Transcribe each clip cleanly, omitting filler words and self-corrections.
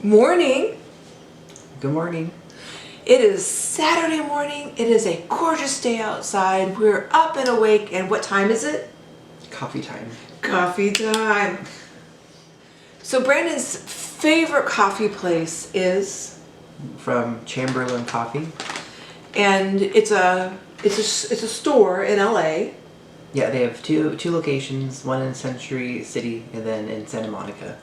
Morning. Good morning. It is Saturday morning. It is a gorgeous day outside. We're up and awake, and what time is it? Coffee time. Coffee time. So Brandon's favorite coffee place is? From Chamberlain Coffee. And it's a store in LA. Yeah, they have two locations, one in Century City and then in Santa Monica.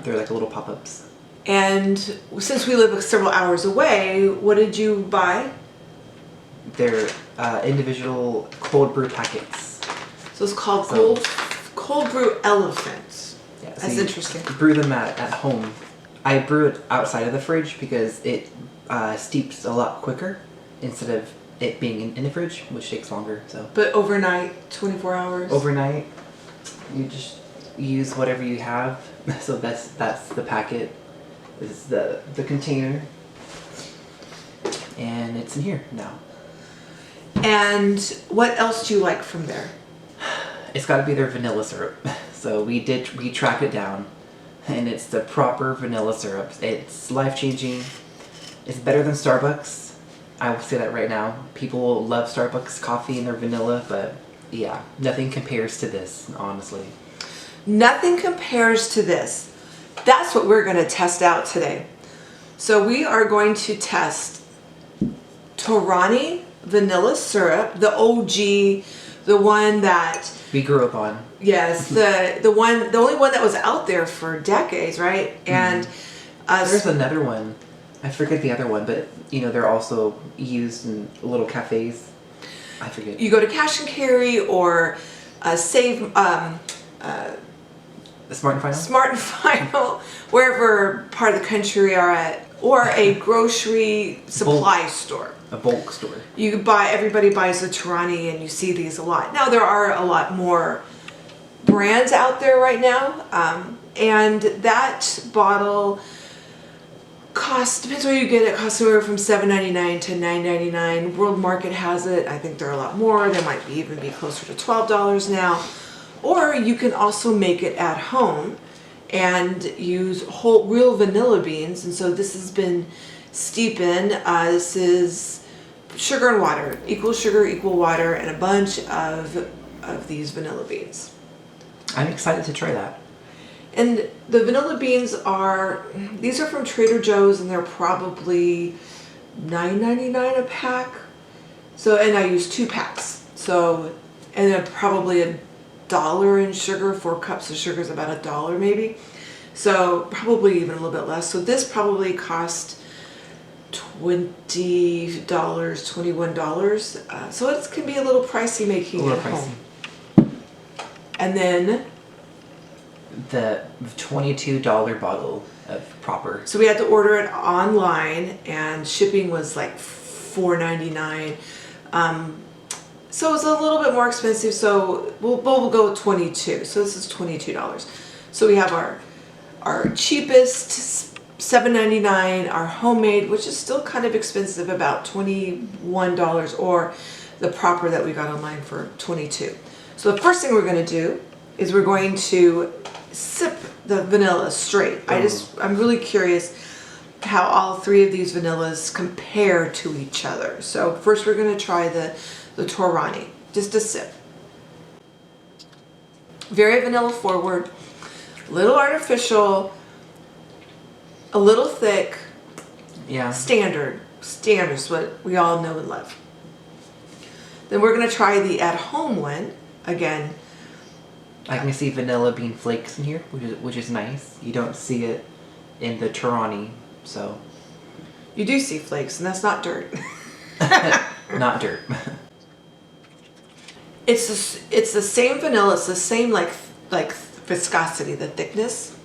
They're like little pop-ups. And since we live several hours away, what did you buy? They're individual cold brew packets. So it's called Cold Brew Elephant. Yeah, so that's interesting. Brew them at home. I brew it outside of the fridge because it steeps a lot quicker instead of it being in the fridge, which takes longer. So. But overnight, 24 hours? Overnight, you just use whatever you have. So that's the packet. This is the container. And it's in here now. And what else do you like from there? It's got to be their vanilla syrup. So we tracked it down, and it's the proper vanilla syrup. It's life-changing. It's better than Starbucks. I will say that right now. People love Starbucks coffee and their vanilla, but yeah, nothing compares to this, honestly. Nothing compares to this. That's what we're going to test out today. So we are going to test Torani vanilla syrup, the OG, the one that we grew up on. Yes, the only one that was out there for decades, right? And there's another one. I forget the other one, but you know they're also used in little cafes. I forget. You go to Cash and Carry or Save. Smart and Final? Smart and Final, wherever part of the country are at, or a grocery supply store. A bulk store. Everybody buys the Torani, and you see these a lot. Now there are a lot more brands out there right now, and that bottle depends where you get it, costs anywhere from $7.99 to $9.99. World Market has it. I think there are a lot more. There might even be closer to $12 now. Or you can also make it at home and use real vanilla beans. And so this has been steep in. This is sugar and water, equal sugar, equal water, and a bunch of these vanilla beans. I'm excited to try that. And the vanilla beans these are from Trader Joe's, and they're probably $9.99 a pack. So, and I use 2 packs. So, and then probably $1 in sugar. 4 cups of sugar is about $1 maybe. So probably even a little bit less. So this probably cost $20, $21. So it can be a little pricey making it at home. And then the $22 bottle of proper. So we had to order it online, and shipping was like $4.99. So it was a little bit more expensive. So we'll go with $22. So this is $22. So we have our cheapest $7.99, our homemade, which is still kind of expensive, about $21, or the proper that we got online for $22. So the first thing we're going to do is we're going to sip the vanilla straight. I'm really curious how all 3 of these vanillas compare to each other. So first we're going to try the Torani, just a sip. Very vanilla forward, a little artificial, a little thick. Yeah. Standard is what we all know and love. Then we're going to try the at-home one again. I can see vanilla bean flakes in here, which is nice. You don't see it in the Torani, so. You do see flakes, and that's not dirt. Not dirt. It's the same vanilla. It's the same like viscosity, the thickness.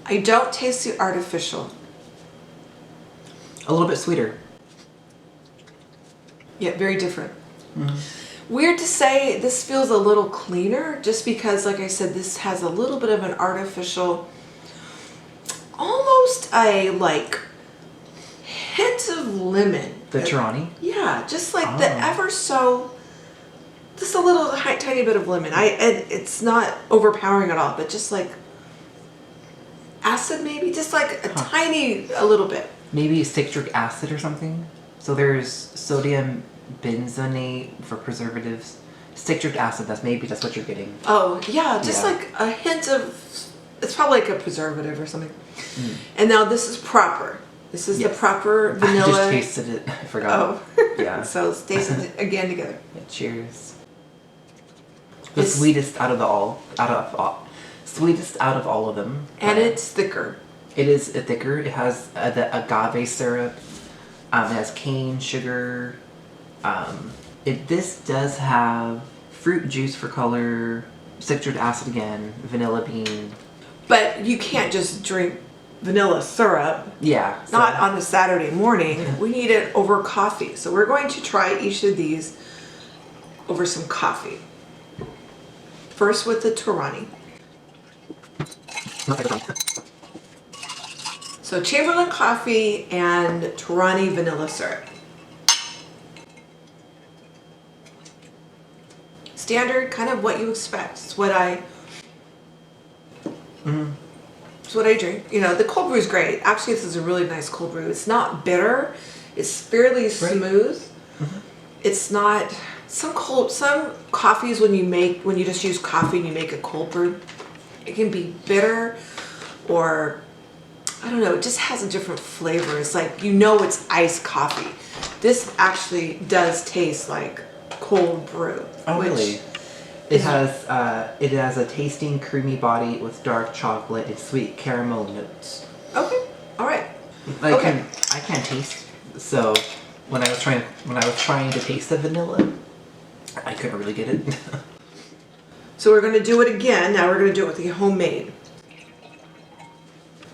I don't taste the artificial. A little bit sweeter. Yeah, very different. Weird to say, this feels a little cleaner, just because, like I said, this has a little bit of an artificial, almost a hint of lemon. The Torani? Yeah, just like the just a little tiny bit of lemon. It's not overpowering at all, but just like acid maybe, just like a little bit. Maybe citric acid or something. So there's sodium benzoate for preservatives. Citric acid, that's what you're getting. Oh, yeah, just Yeah. like a hint of, it's probably like a preservative or something. And now this is proper. This is the Yes. proper vanilla. I just tasted it. I forgot. Oh. Yeah. So let's taste it again together. Yeah, cheers. The It's- sweetest sweetest out of all of them. And it's thicker. It is thicker. It has the agave syrup. It has cane sugar. This does have fruit juice for color, citric acid again, vanilla bean. But you can't just drink vanilla syrup. Yeah. so- Not on a Saturday morning. We need it over coffee. So we're going to try each of these over some coffee. First with the Torani. So Chamberlain coffee and Torani vanilla syrup. Standard, kind of what you expect. It's what I It's what I drink. You know, the cold brew is great. Actually, this is a really nice cold brew. It's not bitter. It's fairly smooth. It's not some coffees when you just use coffee and you make a cold brew, it can be bitter or I don't know, it just has a different flavor. It's like, you know, it's iced coffee. This actually does taste like cold brew. Oh, really? It has a tasting creamy body with dark chocolate and sweet caramel notes. Okay. All right. I can't taste. So when I was trying to taste the vanilla, I couldn't really get it. So we're going to do it again. Now we're going to do it with the homemade.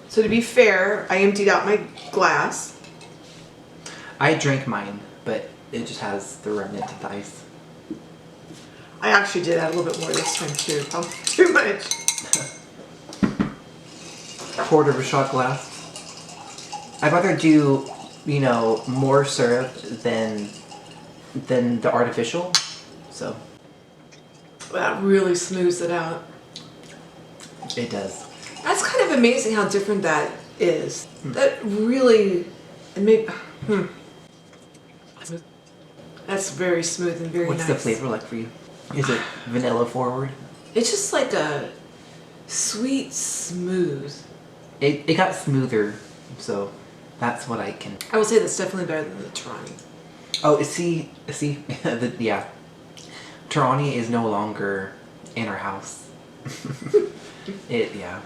So to be fair, I emptied out my glass. I drank mine, but it just has the remnant of the ice. I actually did add a little bit more this time too. Probably too much. Quarter of a shot glass. I'd rather do, more syrup than the artificial. So That really smooths it out. it does. That's kind of amazing how different that is. That really, that's very smooth and very What's nice. the flavor like for you? Is it vanilla forward? It's just like a sweet smooth. It got smoother, so that's what I can. I will say that's definitely better than the Torani. Oh, see, yeah. Torani is no longer in our house. Yeah.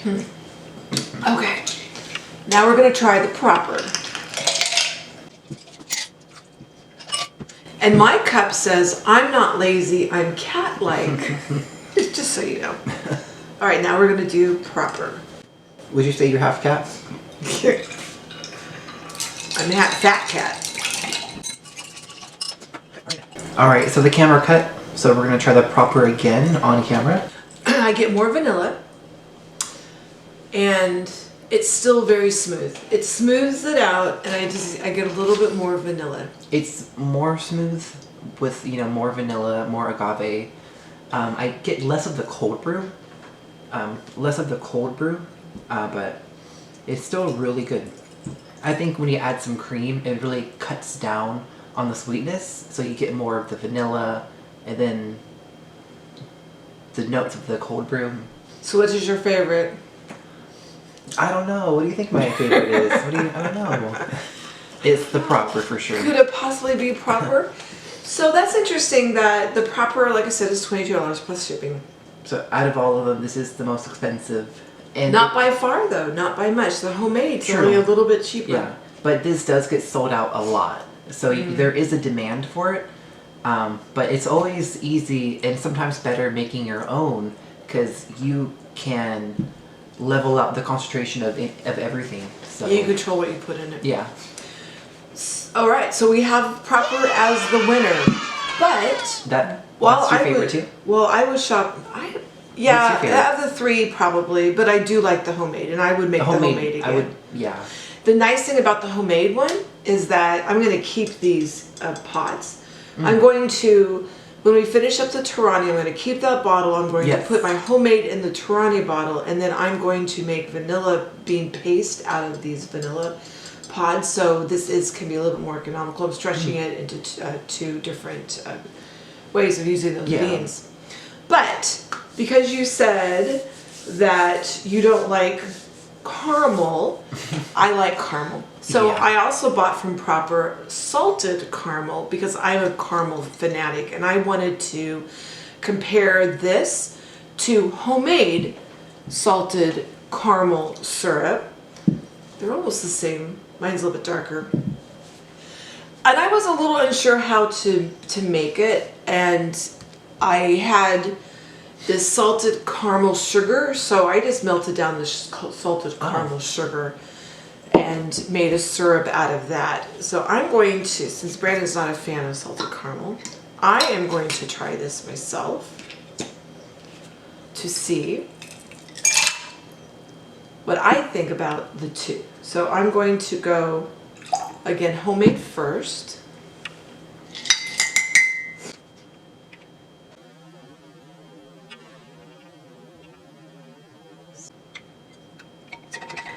Okay. Now we're gonna try the proper. And my cup says, I'm not lazy, I'm cat-like. Just so you know. All right, now we're gonna do proper. Would you say you're half cat? I'm a fat cat. All right, so the camera cut. So we're gonna try the proper again on camera. I get more vanilla. And it's still very smooth. It smooths it out, and I get a little bit more vanilla. It's more smooth with more vanilla, more agave. I get less of the cold brew, but it's still really good. I think when you add some cream, it really cuts down on the sweetness, so you get more of the vanilla, and then the notes of the cold brew. So what is your favorite? I don't know. What do you think my favorite is? I don't know. It's the proper for sure. Could it possibly be proper? So that's interesting that the proper, like I said, is $22 plus shipping. So out of all of them, this is the most expensive. And Not by far though, not by much. The homemade's True. only a little bit cheaper. Yeah, but this does get sold out a lot. So there is a demand for it. But it's always easy and sometimes better making your own because you can level up the concentration of everything. So You control what you put in it. yeah. All right, so we have proper as the winner, but That's well, your favorite too? Well, I would shop. What's your favorite? Out of the three probably, but I do like the homemade, and I would make the homemade again. Yeah. The nice thing about the homemade one is that I'm going to keep these pots. I'm going to when we finish up the Torani, I'm going to keep that bottle. I'm going to Yes. put my homemade in the Torani bottle, and then I'm going to make vanilla bean paste out of these vanilla pods. So this can be a little bit more economical. I'm stretching it into two different ways of using those beans. But because you said that you don't like caramel, I like caramel. So I also bought from Proper salted caramel because I'm a caramel fanatic, and I wanted to compare this to homemade salted caramel syrup. They're almost the same. Mine's a little bit darker. And I was a little unsure how to make it, and I had this salted caramel sugar, so I just melted down the salted caramel sugar and made a syrup out of that. So I'm going to, since Brandon's not a fan of salted caramel, I am going to try this myself to see what I think about the two. So I'm going to go, again, homemade first.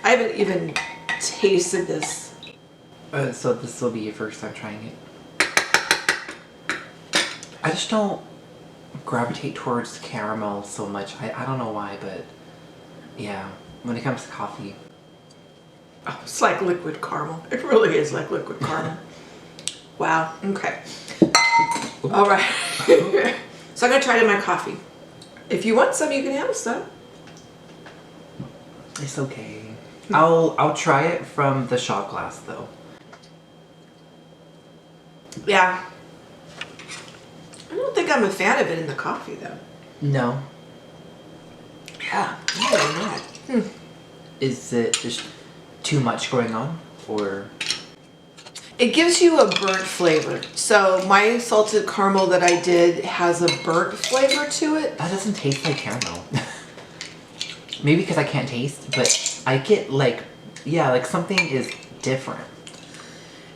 I haven't even tasted this. So this will be your first time trying it. I just don't gravitate towards caramel so much. I don't know why, but yeah, when it comes to coffee. Oh, it's like liquid caramel. It really is like liquid caramel. Wow, okay. All right. So I'm gonna try it in my coffee. If you want some, you can have some. It's okay. I'll try it from the shot glass though. Yeah. I don't think I'm a fan of it in the coffee though. No. Yeah, I'm really not. Is it just too much going on, or? It gives you a burnt flavor. So my salted caramel that I did has a burnt flavor to it. That doesn't taste like caramel. Maybe because I can't taste, but I get like something is different.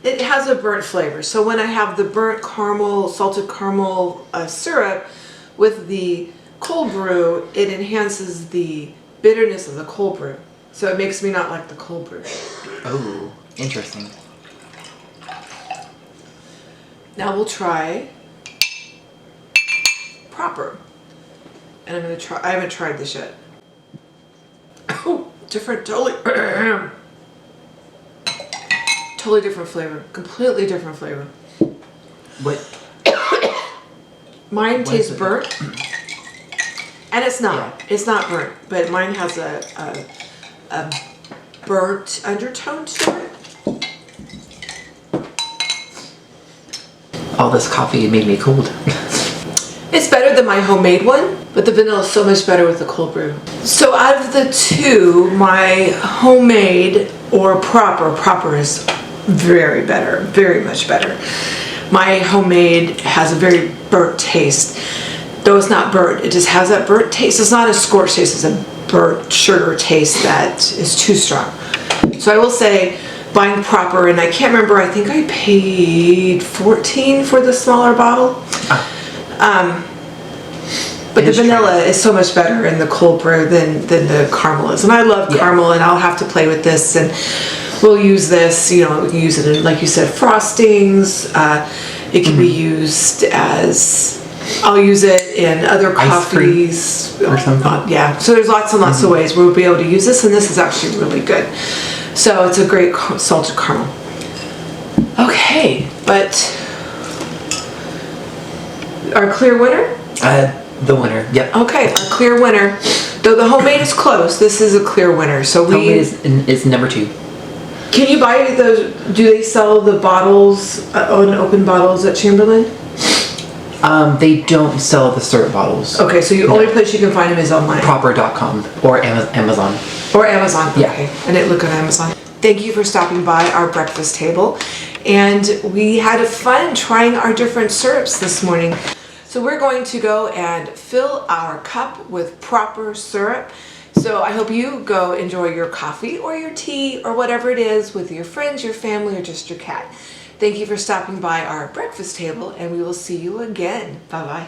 It has a burnt flavor. So when I have the burnt caramel, salted caramel syrup with the cold brew, it enhances the bitterness of the cold brew. So it makes me not like the cold brew. Oh, interesting. Now we'll try Proper. And I'm gonna try, I haven't tried this yet. Oh, different, totally different flavor. Completely different flavor. What? Mine tastes burnt. And it's not. It's not burnt, but mine has a burnt undertone to it. All this coffee made me cold. It's better than my homemade one, but the vanilla is so much better with the cold brew. So out of the two, my homemade or Proper is very better, very much better. My homemade has a very burnt taste. Though it's not burnt, it just has that burnt taste. It's not a scorched taste, it's a burnt sugar taste that is too strong. So I will say, buying Proper, and I can't remember, I think I paid $14 for the smaller bottle. But the vanilla is so much better in the cold brew than the caramel is. And I love caramel, and I'll have to play with this, and we'll use this, you know, we can use it in, like you said, frostings. It can be used as, I'll use it in other coffees. Or something. Yeah, so there's lots and lots of ways we'll be able to use this, and this is actually really good. So it's a great salted caramel. Okay, but our clear winner? The winner. Yep. Okay, our clear winner. Though the homemade is close, this is a clear winner. So Homemade is number 2. Can you buy those? Do they sell the bottles, unopened bottles at Chamberlain? They don't sell the syrup bottles. Okay, so the only place you can find them is online. Proper.com or Amazon. Or Amazon. Yeah. Okay, I didn't look on Amazon. Thank you for stopping by our breakfast table. And we had fun trying our different syrups this morning. So we're going to go and fill our cup with Proper syrup. So I hope you go enjoy your coffee or your tea or whatever it is with your friends, your family, or just your cat. Thank you for stopping by our breakfast table, and we will see you again. Bye-bye.